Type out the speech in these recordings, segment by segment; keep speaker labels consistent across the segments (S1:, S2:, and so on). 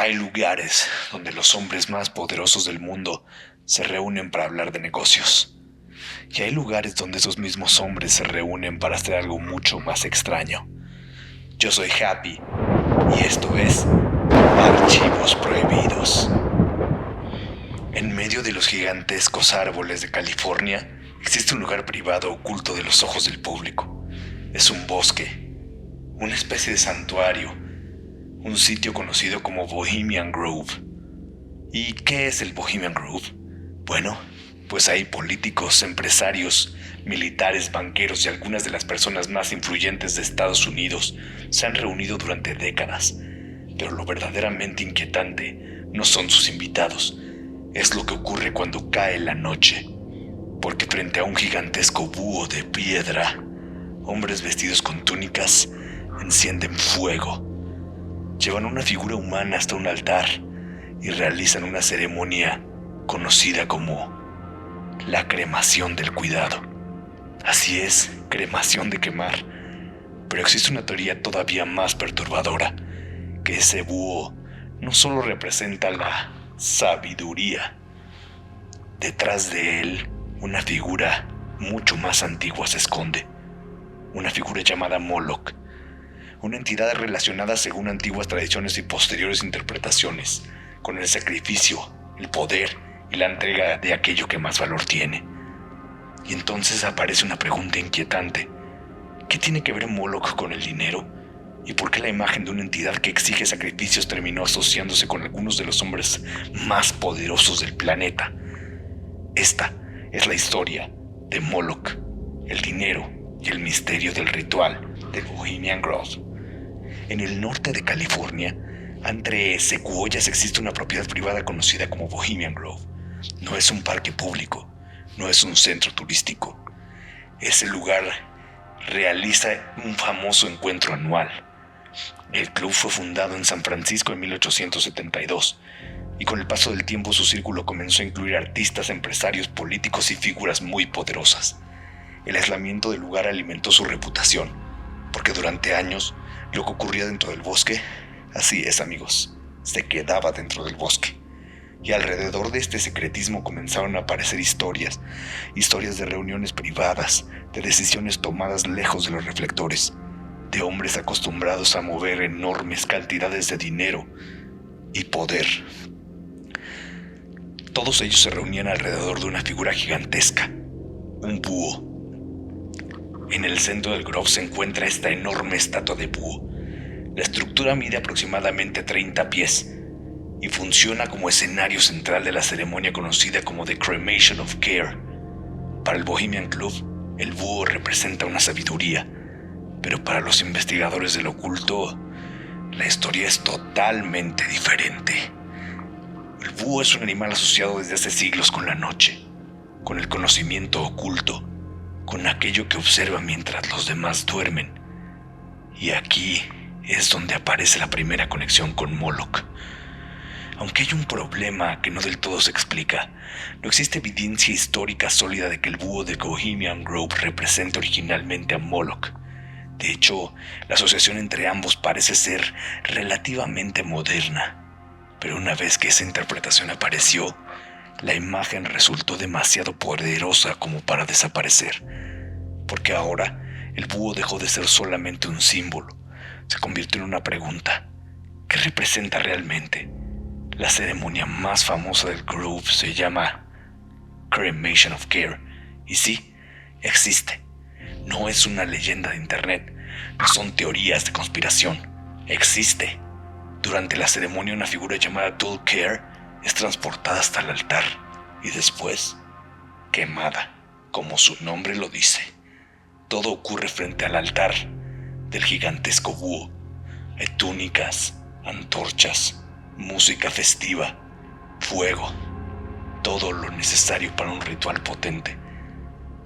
S1: Hay lugares donde los hombres más poderosos del mundo se reúnen para hablar de negocios. Y hay lugares donde esos mismos hombres se reúnen para hacer algo mucho más extraño. Yo soy Happy y esto es Archivos Prohibidos. En medio de los gigantescos árboles de California existe un lugar privado oculto de los ojos del público. Es un bosque, una especie de santuario, un sitio conocido como Bohemian Grove. ¿Y qué es el Bohemian Grove? Bueno, pues ahí políticos, empresarios, militares, banqueros y algunas de las personas más influyentes de Estados Unidos se han reunido durante décadas. Pero lo verdaderamente inquietante no son sus invitados, es lo que ocurre cuando cae la noche. Porque frente a un gigantesco búho de piedra, hombres vestidos con túnicas encienden fuego. Llevan una figura humana hasta un altar y realizan una ceremonia conocida como la cremación del cuidado. Así es, cremación de quemar. Pero existe una teoría todavía más perturbadora, que ese búho no solo representa la sabiduría. Detrás de él, una figura mucho más antigua se esconde. Una figura llamada Moloch. Una entidad relacionada según antiguas tradiciones y posteriores interpretaciones, con el sacrificio, el poder y la entrega de aquello que más valor tiene. Y entonces aparece una pregunta inquietante. ¿Qué tiene que ver Moloch con el dinero? ¿Y por qué la imagen de una entidad que exige sacrificios terminó asociándose con algunos de los hombres más poderosos del planeta? Esta es la historia de Moloch, el dinero y el misterio del ritual del Bohemian Grove. En el norte de California, entre secuoyas, existe una propiedad privada conocida como Bohemian Grove. No es un parque público, no es un centro turístico. Ese lugar realiza un famoso encuentro anual. El club fue fundado en San Francisco en 1872 y con el paso del tiempo su círculo comenzó a incluir artistas, empresarios, políticos y figuras muy poderosas. El aislamiento del lugar alimentó su reputación, porque durante años lo que ocurría dentro del bosque, así es amigos, se quedaba dentro del bosque. Y alrededor de este secretismo comenzaron a aparecer historias de reuniones privadas, de decisiones tomadas lejos de los reflectores, de hombres acostumbrados a mover enormes cantidades de dinero y poder. Todos ellos se reunían alrededor de una figura gigantesca, un búho. En el centro del grove se encuentra esta enorme estatua de búho. La estructura mide aproximadamente 30 pies y funciona como escenario central de la ceremonia conocida como The Cremation of Care. Para el Bohemian Club, el búho representa una sabiduría, pero para los investigadores del oculto, la historia es totalmente diferente. El búho es un animal asociado desde hace siglos con la noche, con el conocimiento oculto, con aquello que observa mientras los demás duermen. Y aquí es donde aparece la primera conexión con Moloch. Aunque hay un problema que no del todo se explica, no existe evidencia histórica sólida de que el búho de Bohemian Grove represente originalmente a Moloch. De hecho, la asociación entre ambos parece ser relativamente moderna. Pero una vez que esa interpretación apareció, la imagen resultó demasiado poderosa como para desaparecer. Porque ahora, el búho dejó de ser solamente un símbolo. Se convirtió en una pregunta. ¿Qué representa realmente? La ceremonia más famosa del Grove se llama Cremation of Care. Y sí, existe. No es una leyenda de internet. No son teorías de conspiración. Existe. Durante la ceremonia, una figura llamada Dull Care es transportada hasta el altar y después quemada, como su nombre lo dice. Todo ocurre frente al altar del gigantesco búho. Hay túnicas, antorchas, música festiva, fuego, todo lo necesario para un ritual potente.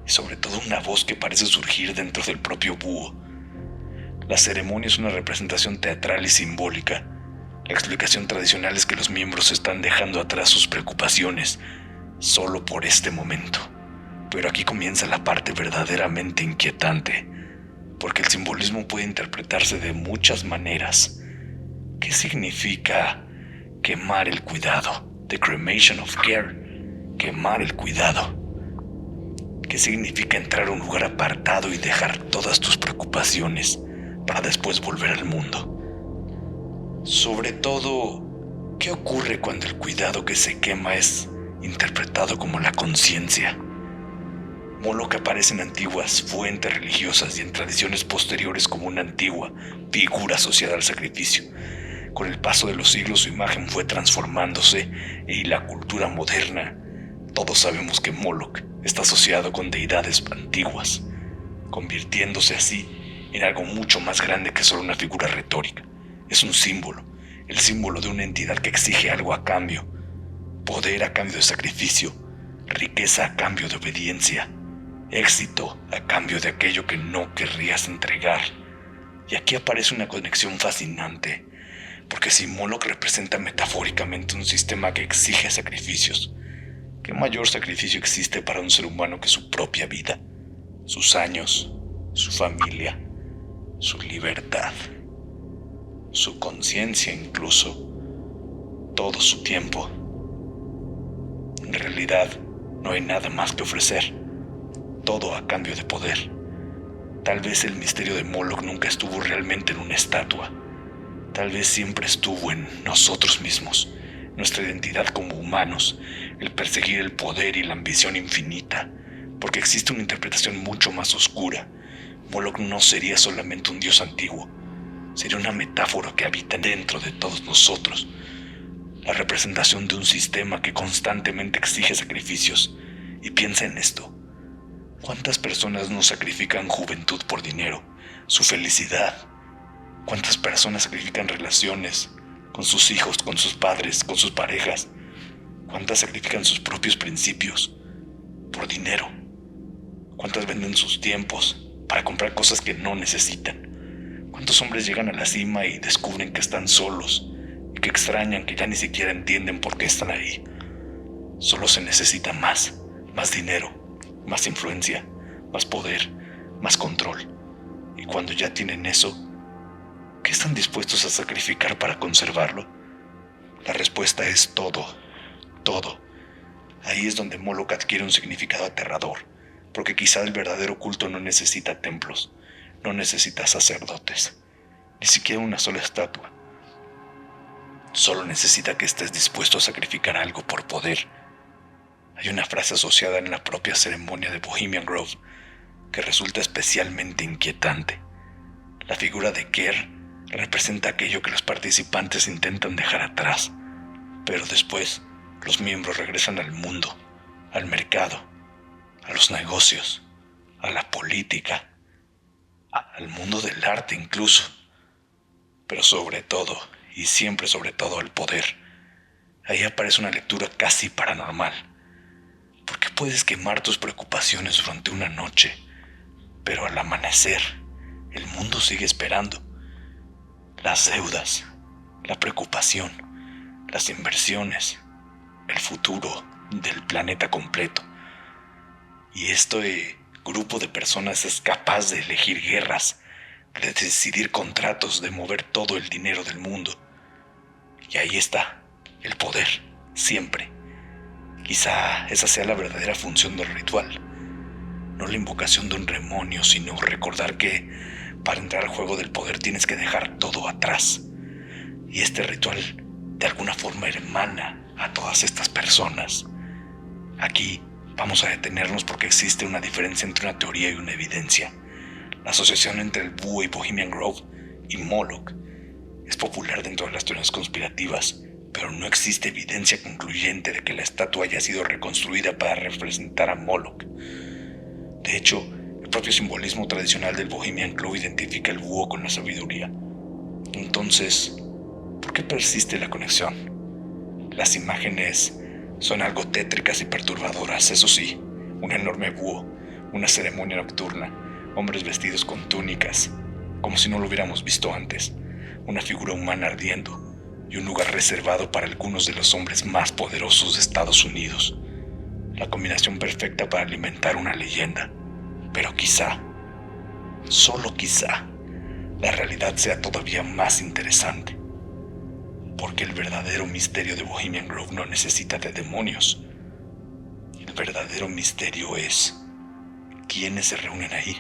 S1: Y sobre todo una voz que parece surgir dentro del propio búho. La ceremonia es una representación teatral y simbólica. La explicación tradicional es que los miembros están dejando atrás sus preocupaciones solo por este momento. Pero aquí comienza la parte verdaderamente inquietante, porque el simbolismo puede interpretarse de muchas maneras. ¿Qué significa quemar el cuidado. The cremation of care. Quemar el cuidado. ¿Qué significa entrar a un lugar apartado y dejar todas tus preocupaciones para después volver al mundo? Sobre todo, ¿qué ocurre cuando el cuidado que se quema es interpretado como la conciencia? Moloch aparece en antiguas fuentes religiosas y en tradiciones posteriores como una antigua figura asociada al sacrificio. Con el paso de los siglos su imagen fue transformándose y la cultura moderna, todos sabemos que Moloch está asociado con deidades antiguas, convirtiéndose así en algo mucho más grande que solo una figura retórica. Es un símbolo, el símbolo de una entidad que exige algo a cambio, poder a cambio de sacrificio, riqueza a cambio de obediencia, éxito a cambio de aquello que no querrías entregar. Y aquí aparece una conexión fascinante, porque si Moloch representa metafóricamente un sistema que exige sacrificios, ¿qué mayor sacrificio existe para un ser humano que su propia vida, sus años, su familia, su libertad, su conciencia incluso, todo su tiempo? En realidad, no hay nada más que ofrecer, todo a cambio de poder. Tal vez el misterio de Moloch nunca estuvo realmente en una estatua. Tal vez siempre estuvo en nosotros mismos, nuestra identidad como humanos, el perseguir el poder y la ambición infinita, porque existe una interpretación mucho más oscura. Moloch no sería solamente un dios antiguo, sería una metáfora que habita dentro de todos nosotros, la representación de un sistema que constantemente exige sacrificios. Y piensa en esto: ¿cuántas personas no sacrifican juventud por dinero, su felicidad? ¿Cuántas personas sacrifican relaciones con sus hijos, con sus padres, con sus parejas? ¿Cuántas sacrifican sus propios principios por dinero? ¿Cuántas venden sus tiempos para comprar cosas que no necesitan? ¿Cuántos hombres llegan a la cima y descubren que están solos y que extrañan, que ya ni siquiera entienden por qué están ahí? Solo se necesita más dinero, más influencia, más poder, más control. Y cuando ya tienen eso, ¿qué están dispuestos a sacrificar para conservarlo? La respuesta es todo, todo. Ahí es donde Moloch adquiere un significado aterrador, porque quizá el verdadero culto no necesita templos, no necesita sacerdotes, ni siquiera una sola estatua. Solo necesita que estés dispuesto a sacrificar algo por poder. Hay una frase asociada en la propia ceremonia de Bohemian Grove que resulta especialmente inquietante. La figura de Ker representa aquello que los participantes intentan dejar atrás, pero después los miembros regresan al mundo, al mercado, a los negocios, a la política, al mundo del arte incluso, pero sobre todo, y siempre sobre todo, al poder. Ahí aparece una lectura casi paranormal. ¿Por qué puedes quemar tus preocupaciones durante una noche, pero al amanecer el mundo sigue esperando? Las deudas, la preocupación, las inversiones, el futuro del planeta completo. Y este grupo de personas es capaz de elegir guerras, de decidir contratos, de mover todo el dinero del mundo. Y ahí está, el poder, siempre. Quizá esa sea la verdadera función del ritual. No la invocación de un demonio, sino recordar que para entrar al juego del poder tienes que dejar todo atrás. Y este ritual de alguna forma hermana a todas estas personas. Aquí vamos a detenernos porque existe una diferencia entre una teoría y una evidencia. La asociación entre el búho y Bohemian Grove y Moloch es popular dentro de las teorías conspirativas, pero no existe evidencia concluyente de que la estatua haya sido reconstruida para representar a Moloch. De hecho, el propio simbolismo tradicional del Bohemian Club identifica el búho con la sabiduría. Entonces, ¿por qué persiste la conexión? Las imágenes son algo tétricas y perturbadoras, eso sí. Un enorme búho, una ceremonia nocturna, hombres vestidos con túnicas, como si no lo hubiéramos visto antes, una figura humana ardiendo y un lugar reservado para algunos de los hombres más poderosos de Estados Unidos. La combinación perfecta para alimentar una leyenda. Pero quizá, solo quizá, la realidad sea todavía más interesante. Porque el verdadero misterio de Bohemian Grove no necesita de demonios. El verdadero misterio es quiénes se reúnen ahí.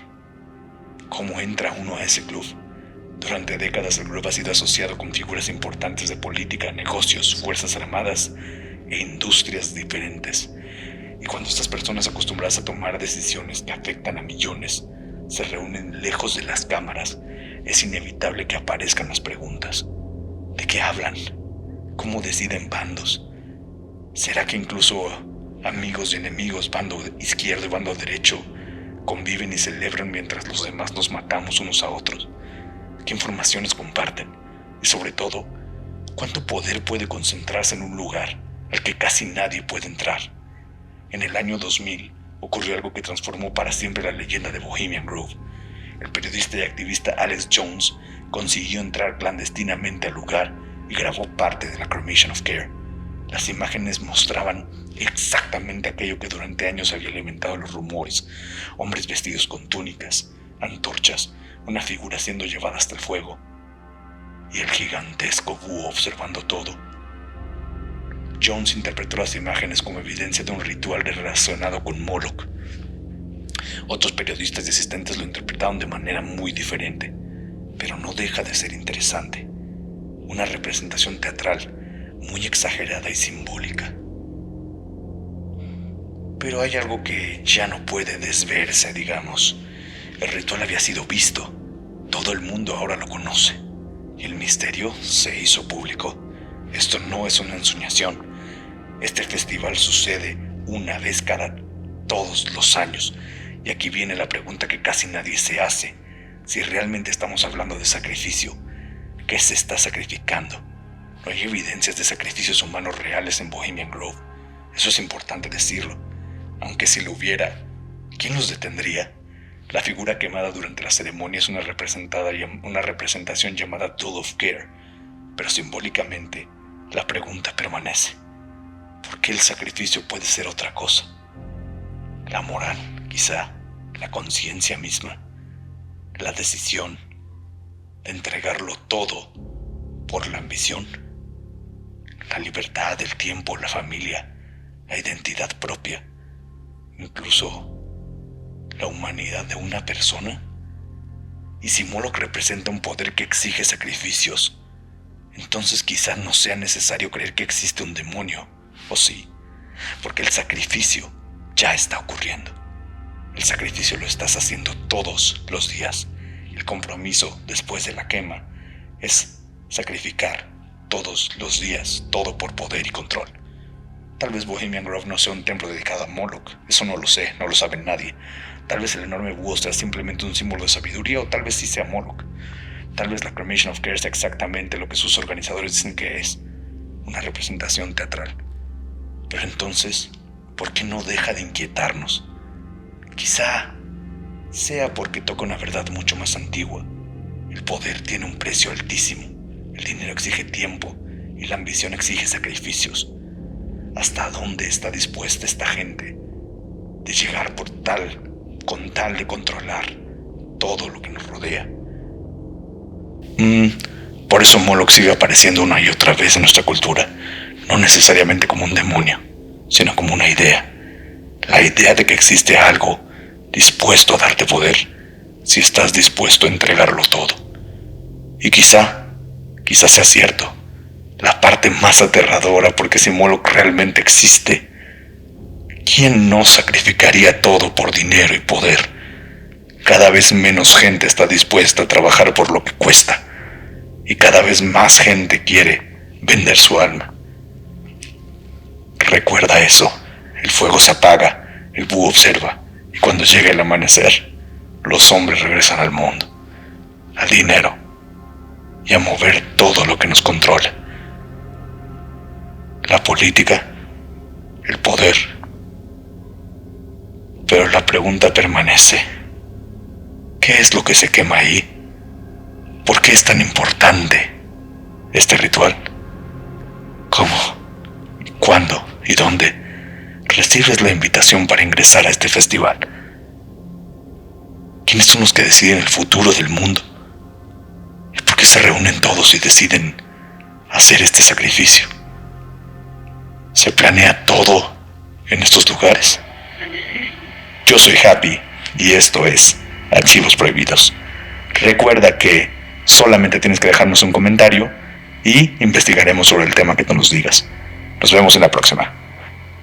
S1: ¿Cómo entra uno a ese club? Durante décadas el club ha sido asociado con figuras importantes de política, negocios, fuerzas armadas e industrias diferentes. Y cuando estas personas acostumbradas a tomar decisiones que afectan a millones se reúnen lejos de las cámaras, es inevitable que aparezcan las preguntas. ¿De qué hablan? ¿Cómo deciden bandos? ¿Será que incluso amigos y enemigos, bando izquierdo y bando derecho, conviven y celebran mientras los demás nos matamos unos a otros? ¿Qué informaciones comparten? Y sobre todo, ¿cuánto poder puede concentrarse en un lugar al que casi nadie puede entrar? En el año 2000 ocurrió algo que transformó para siempre la leyenda de Bohemian Grove. El periodista y activista Alex Jones consiguió entrar clandestinamente al lugar y grabó parte de la Cremation of Care. Las imágenes mostraban exactamente aquello que durante años había alimentado los rumores: hombres vestidos con túnicas, antorchas, una figura siendo llevada hasta el fuego y el gigantesco búho observando todo. Jones interpretó las imágenes como evidencia de un ritual relacionado con Moloch. Otros periodistas y asistentes lo interpretaron de manera muy diferente, pero no deja de ser interesante. Una representación teatral muy exagerada y simbólica. Pero hay algo que ya no puede desverse, digamos. El ritual había sido visto. Todo el mundo ahora lo conoce. Y el misterio se hizo público. Esto no es una ensoñación. Este festival sucede una vez cada todos los años. Y aquí viene la pregunta que casi nadie se hace. Si realmente estamos hablando de sacrificio, ¿qué se está sacrificando? No hay evidencias de sacrificios humanos reales en Bohemian Grove. Eso es importante decirlo. Aunque si lo hubiera, ¿quién los detendría? La figura quemada durante la ceremonia es una representación llamada Tool of Care, pero simbólicamente la pregunta permanece. ¿Por qué el sacrificio puede ser otra cosa? La moral, quizá, la conciencia misma, la decisión de entregarlo todo por la ambición, la libertad, el tiempo, la familia, la identidad propia, incluso la humanidad de una persona. Y si Moloch representa un poder que exige sacrificios, entonces quizá no sea necesario creer que existe un demonio, o sí, porque el sacrificio ya está ocurriendo. El sacrificio lo estás haciendo todos los días. El compromiso después de la quema es sacrificar todos los días, todo por poder y control. Tal vez Bohemian Grove no sea un templo dedicado a Moloch, eso no lo sé, no lo sabe nadie. Tal vez el enorme búho sea simplemente un símbolo de sabiduría, o tal vez sí sea Moloch. Tal vez la Cremation of Care sea exactamente lo que sus organizadores dicen que es, una representación teatral. Pero entonces, ¿por qué no deja de inquietarnos? Quizá sea porque toca una verdad mucho más antigua. El poder tiene un precio altísimo, el dinero exige tiempo y la ambición exige sacrificios. ¿Hasta dónde está dispuesta esta gente de llegar con tal de controlar todo lo que nos rodea? Por eso Moloch sigue apareciendo una y otra vez en nuestra cultura, no necesariamente como un demonio, sino como una idea. La idea de que existe algo dispuesto a darte poder si estás dispuesto a entregarlo todo. Y quizá sea cierto. La parte más aterradora, porque si Moloch realmente existe, ¿quién no sacrificaría todo por dinero y poder? Cada vez menos gente está dispuesta a trabajar por lo que cuesta, y cada vez más gente quiere vender su alma. Recuerda eso. El fuego se apaga, el búho observa, y cuando llega el amanecer, los hombres regresan al mundo, al dinero y a mover todo lo que nos controla. La política, el poder. Pero la pregunta permanece: ¿qué es lo que se quema ahí? ¿Por qué es tan importante este ritual? ¿Cómo? ¿Cuándo? ¿Y dónde recibes la invitación para ingresar a este festival? ¿Quiénes son los que deciden el futuro del mundo? ¿Y por qué se reúnen todos y deciden hacer este sacrificio. Se planea todo en estos lugares. Yo soy Happy y esto es Archivos Prohibidos. Recuerda que solamente tienes que dejarnos un comentario y investigaremos sobre el tema que tú nos digas. Nos vemos en la próxima.